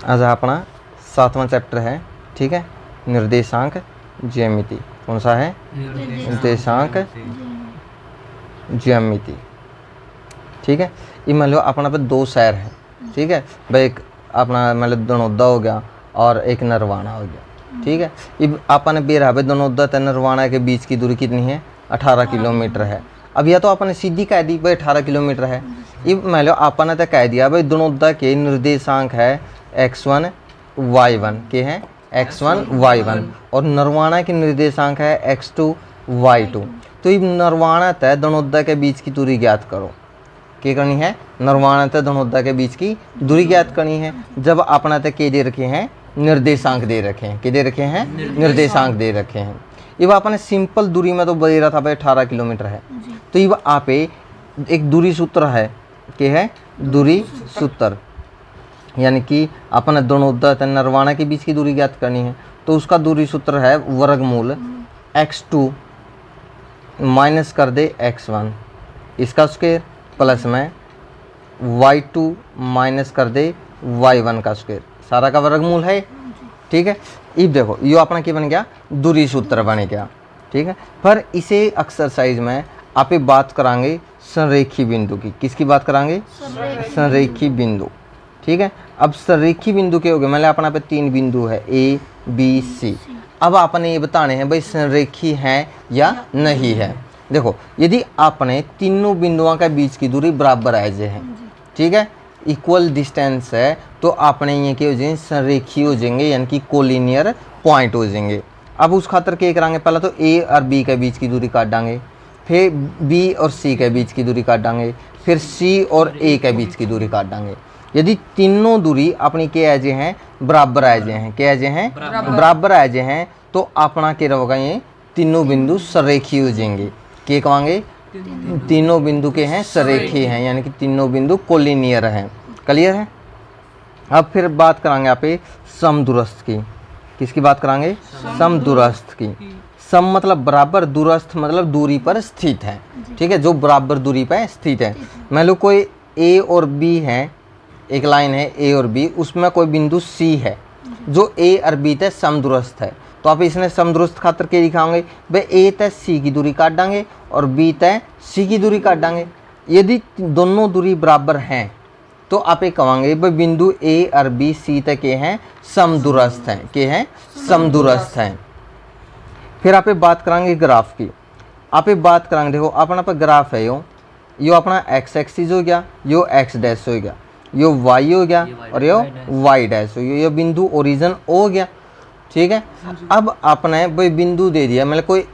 आज अपना 7वां चैप्टर है, ठीक है, निर्देशांक ज्यामिति। कौन सा है? निर्देशांक ज्यामिति। ठीक है, ये मान लो अपना पे दो शहर है, ठीक है भाई, एक अपना मतलब दनौदा हो गया और एक नरवाना हो गया। ठीक है, ये अपन बेरा भाई दनौदा तो नरवाना के बीच की दूरी कितनी है? 18 किलोमीटर है। अब यह तो अपन सीधी कह दी भाई 18 किलोमीटर है। ये मान लो अपन तो कह दिया भाई दनौदा के निर्देशांक है x1 y1 के हैं x1 y1 और नरवाना के निर्देशांक है x2 y2। तो ये नरवाना तय दनौदा के बीच की दूरी ज्ञात करो। क्या करनी है? नरवाना तय दनौदा के बीच की दूरी ज्ञात करनी है। जब अपना तय के दे रखे हैं? निर्देशांक दे रखे हैं। क्या दे रखे हैं? निर्देशांक दे रखे हैं। ये आपने सिंपल दूरी में तो दे रहा था भाई 18 किलोमीटर है। तो ये आप एक दूरी सूत्र है, क्या है? दूरी सूत्र, यानी कि अपन दनौदा तथा नरवाना के बीच की दूरी ज्ञात करनी है। तो उसका दूरी सूत्र है वर्गमूल x2 माइनस कर दे x1 इसका स्क्वायर प्लस में y2 माइनस कर दे y1 का स्क्वायर, सारा का वर्गमूल है। ठीक है, ये देखो ये अपना क्या बन गया? दूरी सूत्र बन गया। ठीक है, पर इसे एक्सरसाइज में आप बात करांगे संरेखी बिंदु की। किसकी बात करांगे? संरेखी बिंदु। ठीक है, अब संरेखी बिंदु के हो गए, मतलब अपना पे 3 बिंदु है A B C। अब आपने ये बताने हैं भाई संरेखी है या नहीं है। देखो यदि आपने तीनों बिंदुओं के बीच की दूरी बराबर आ जाए है, ठीक है, इक्वल डिस्टेंस है, तो आपने ये क्या हो जाएंगे? संरेखी हो जाएंगे, यानी कि कोलिनियर पॉइंट हो जाएंगे। अब उस खातर क्या करांगे? पहले तो A और B के बीच की दूरी काट देंगे, फिर B और C के बीच की दूरी काट देंगे, फिर C और A के बीच की दूरी काट देंगे। यदि तीनों दूरी अपनी क्या एजे हैं? बराबर एजे हैं। क्या एजे हैं? बराबर एजे हैं, तो अपना क्या होगा? ये तीनों बिंदु संरेखी हो जाएंगे। क्या कहेंगे? तीनों बिंदु के हैं संरेखी हैं, यानी कि तीनों बिंदु कोलिनियर हैं। क्लियर है? अब फिर बात करांगे यहाँ पे समदूरस्थ की। किसकी बात करांगे? समदूरस्थ की। सम मतलब बराबर, दूरस्थ मतलब दूरी पर स्थित है। ठीक है, जो बराबर दूरी पर स्थित है। मान लो कोई A और B है, एक लाइन है A और B, उसमें कोई बिंदु C है जो A और B तय समदूरस्थ है। तो आप इसने समदूरस्थ खातर के दिखाओगे भाई A तय C की दूरी काट देंगे और B तय C की दूरी काट देंगे। यदि दोनों दूरी बराबर हैं तो आप एक कहेंगे भाई बिंदु A और B C तक के हैं समदूरस्थ हैं। के हैं? समदूरस्थ हैं। फिर आप बात करांगे ग्राफ की। आप बात करांगे, देखो अपना पर ग्राफ है यो अपना x एक्सिस हो गया, यो x डैश हो गया, यो y हो गया और यो y डैश हो गया, ये बिंदु ओरिजिन हो गया। ठीक है, अब आपने भाई बिंदु दे दिया, मतलब कोई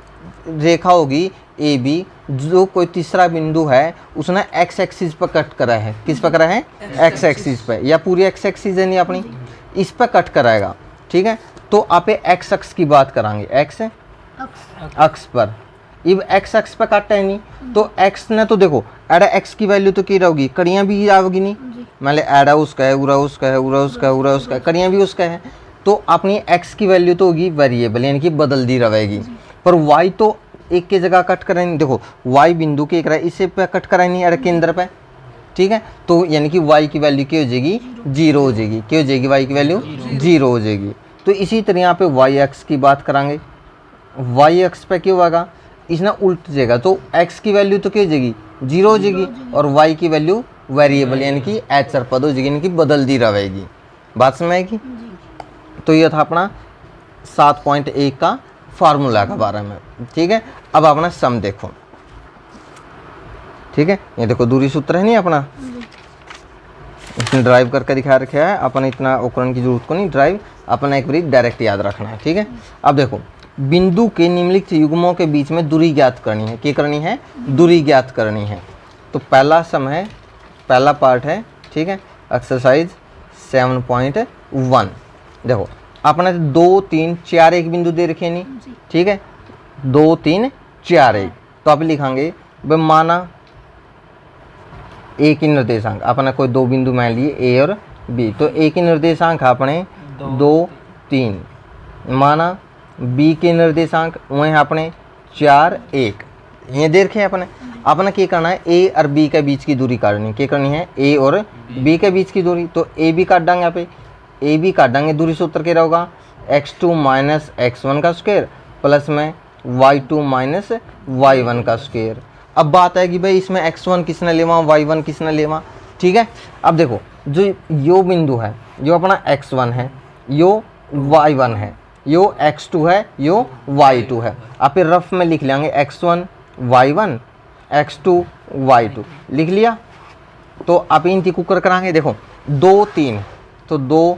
रेखा होगी ए बी, जो कोई तीसरा बिंदु है उसने x एक्सिस पर कट करा है। किस पर करा है? x एक्सिस पर, या पूरी x एक्सिस है नहीं अपनी, इस पर कट कराएगा। ठीक है, तो आप x अक्ष की बात करांगे, x अक्ष पर। अब x अक्ष पर काटता है नहीं, तो x ने तो देखो एडा x की वैल्यू तो क्या रहेगी? कड़ियाँ भी आओगी नहीं, मतलब एडा उसका है, उरा उसका है, उरा उसका है, उरा उसका है, कड़ियाँ भी उसका है, तो अपनी x की वैल्यू तो होगी वेरिएबल, यानी कि बदलती रहेगी। पर y तो एक की जगह कट कराएंगे, देखो y बिंदु के एक इसे पे कट कराएंगे एडा केंद्र पे। ठीक है, तो यानी कि y की वैल्यू क्या हो जाएगी? 0 हो जाएगी। क्या हो जाएगी? y की वैल्यू 0 हो जाएगी। तो इसी तरह यहाँ पे y अक्ष की बात करांगे, y अक्ष पे क्या होगा? इसने उल्ट जाएगा, तो x की वैल्यू तो क्या हो जाएगी? 0 हो जाएगी, और y की वैल्यू वेरिएबल यानी कि अचर पद हो जाएगी, यानी कि बदलती रहेगी। बात समझ आएगी? तो ये था अपना 7.1 का फार्मूला के बारे में। ठीक है, अब अपना सम देखो। ठीक है, ये देखो दूरी सूत्र है नहीं अपना, इसने ड्राइव करके दिखा रखा है। अपन इतना उपकरण की जरूरत को नहीं, ड्राइव अपना एक बार डायरेक्ट याद रखना है। ठीक है, अब देखो बिंदु के निम्नलिखित युग्मों के बीच में दूरी ज्ञात करनी है। क्या करनी है? दूरी ज्ञात करनी है। तो पहला सम है, पहला पार्ट है, ठीक है, एक्सरसाइज 7.1। देखो अपने 2 3 4 1 बिंदु दे रखे नहीं, ठीक है, 2 3 4 1। तो आप लिखांगे भाई माना A की निर्देशांक, अपने कोई 2 बिंदु मान लिए A और B, तो A की निर्देशांक अपने 2 3, माना B के निर्देशांक वहीं अपने 4 1। ये दे रखे अपने क्या करना है? A और B के बीच की दूरी काटनी। क्या करनी है? A और B के बीच की दूरी, तो A B काट देंगे यहाँ पे। ए बी काटेंगे, दूरी सूत्र क्या होगा, x2 माइनस x1 का स्क्वायर प्लस में y2 माइनस y1 का स्क्वायर। अब बात है कि भाई इसमें x1 किसने लेवा, y1 किसने लेवा, ठीक है। अब देखो जो यो बिंदु है यो अपना x1 है, यो y1 है, यो x2 है, यो y2 है। अब फिर रफ में लिख लेंगे x1 y1 x2 y2 लिख लिया। तो आप इन तीन कुकर कराएंगे, देखो 2 3 तो 2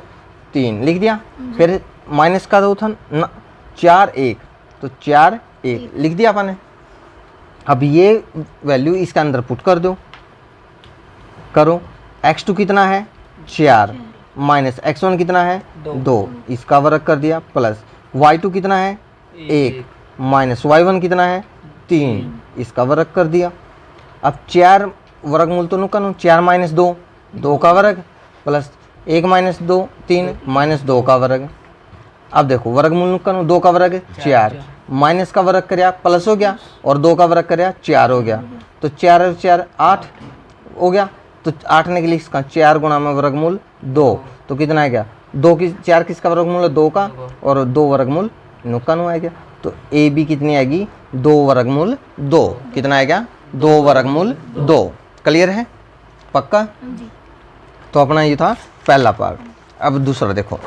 3 लिख दिया, फिर माइनस का 2 था ना 4 1 तो 4 1 लिख दिया अपन ने। अब ये वैल्यू इसके अंदर पुट कर दो, करो x2 कितना है 4 माइनस x1 कितना है 2 इसका वर्ग कर दिया, प्लस y2 कितना है 1 माइनस y1 कितना है 3 इसका वर्ग कर दिया। अब 4 वर्गमूल तो नुकन 4 माइनस 2 2 का वर्ग प्लस 1 माइनस 2 3 माइनस 2 का वर्ग। अब देखो वर्गमूल नुकन 2 का वर्ग 4 माइनस का वर्ग करया प्लस हो गया और 2 का वर्ग करया 4 हो गया, तो 4 और 4 8 हो गया। तो 8 ने के लिए इसका 4 गुणा में वर्गमूल 2 तो कितना है गया 2 की 4 किसका वर्गमूल है 2 का और 2 वर्गमूल नुकन आ गया। तो ए बी कितनी आएगी 2 वर्गमूल 2, कितना आएगा 2 वर्गमूल 2। क्लियर है पक्का। तो अपना ये था पहला पार्ट। अब दूसरा देखो,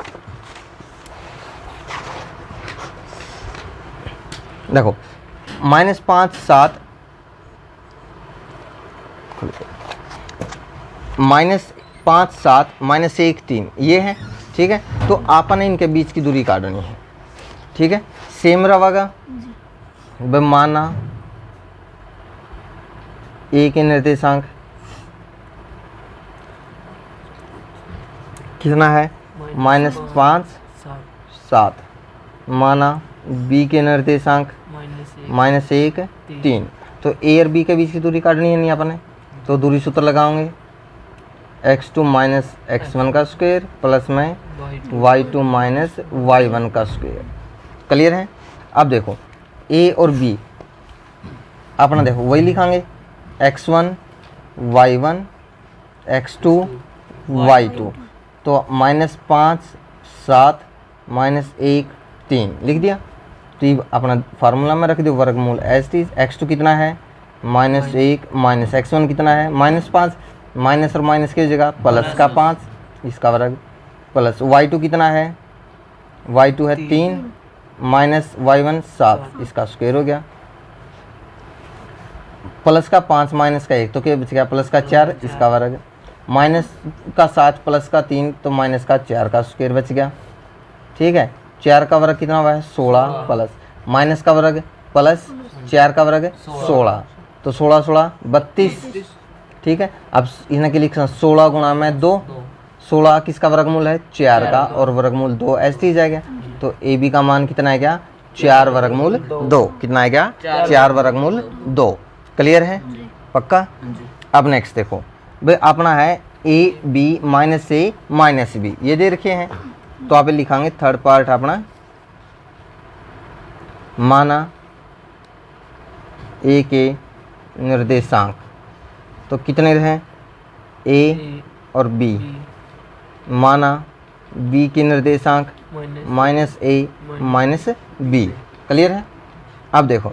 देखो -5 7 -5 7 -1 3 ये है, ठीक है। तो आपन इनके बीच की दूरी काटनी है, ठीक है। सेम रवागा माना ए के निर्देशांक कितना है -5 7, माना बी के निर्देशांक -1 3। तो ए और बी के बीच की दूरी काटनी है नहीं अपने, तो दूरी सूत्र लगाओगे x2 माइनस x1 का स्क्वायर प्लस में y2 माइनस y1 का स्क्वायर। क्लियर है। अब देखो ए और बी अपना देखो वही लिखांगे x1 y1 x2 y2, तो -5 7 -1 3 लिख दिया। तो ये अपना फार्मूला में रख दो वर्गमूल एज इट इज। x2 कितना है -1 माइनस x1 कितना है -5, माइनस और माइनस की जगह प्लस का 5 इसका वर्ग, प्लस y2 कितना है y2 है 3 माइनस y1 7 इसका स्क्वायर हो गया, प्लस का 5 माइनस का 1 तो क्या बच गया प्लस का 4 इसका वर्ग, माइनस का 7 प्लस का 3 तो माइनस का 4 का स्क्वायर बच गया, ठीक है। 4 का वर्ग कितना हुआ है 16 प्लस माइनस का वर्ग प्लस 4 का वर्ग 16 तो 16 16 32, ठीक है। अब इन्हें के लिए 16 गुणा में 2, 16 किसका वर्गमूल है 4 का और वर्गमूल 2 ऐसे ही जाएगा। तो ए बी का मान कितना है क्या 4 वर्गमूल 2, कितना है क्या 4 वर्गमूल 2। क्लियर है पक्का। अब नेक्स्ट देखो भाई अपना है A B minus A minus B ये दे रखे हैं, तो आप लिखांगे थर्ड पार्ट अपना माना ए के निर्देशांक तो कितने हैं ए और बी, माना बी के निर्देशांक -a माइनस बी। क्लियर है। अब देखो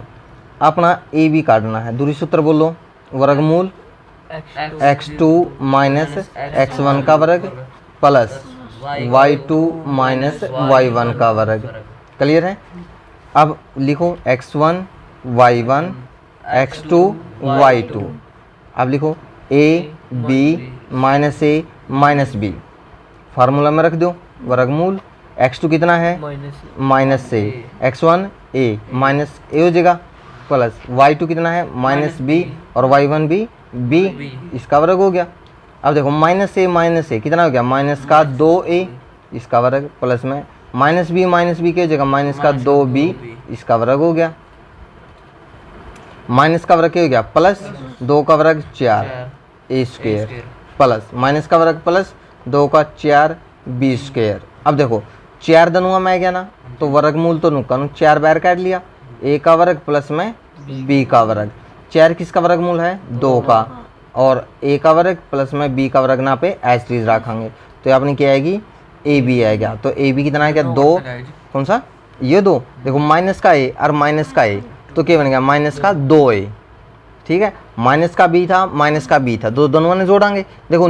अपना ए बी काटना है, दूरी सूत्र बोलो वर्गमूल x2 माइनस x1 का वर्ग प्लस y2 माइनस y1 का वर्ग। क्लियर है। अब लिखो x1 y1 x2 y2, अब लिखो a b minus a minus b, formula में रख दो वर्गमूल x2 कितना है माइनस से x1 a माइनस ए हो जाएगा प्लस y2 कितना है माइनस b और y1 भी b इसका वर्ग हो गया। अब देखो माइनस ए कितना हो गया माइनस का 2a इसका वर्ग प्लस में माइनस बी की जगह माइनस का 2b इसका वर्ग हो गया, माइनस का वर्ग क्या हो गया प्लस 2 का वर्ग 4 ए स्क्वायर प्लस माइनस का वर्ग प्लस 2 का 4 बी स्क्वायर। अब देखो 4 दनुआ में आ गया ना तो वर्गमूल तो नुकसान 4 बार काट लिया, ए का वर्ग प्लस में बी का वर्ग, 4 किसका वर्गमूल है 2 का और ए का वर्ग प्लस में बी का वर्ग ना पे एज चीज रखेंगे तो अपनी क्या आएगी ए बी आ गया, तो ए बी कितना आ गया 2, कौन सा ये 2, देखो माइनस का ए और माइनस का ए, तो क्या बन गया माइनस का 2a, ठीक है। माइनस का बी था, माइनस का बी था, तो दोनों ने जोड़ांगे, देखो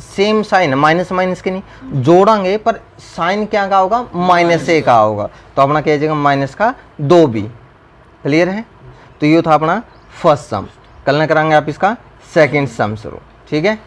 सेम साइन है, माइनस माइनस के नहीं जोड़ांगे, पर साइन क्या का होगा माइनस ए का होगा, तो अपना क्या जाएगा माइनस का 2b। क्लियर है। तो ये था अपना फर्स्ट सम। कल ना कराएंगे आप इसका सेकंड सम शुरू, ठीक है।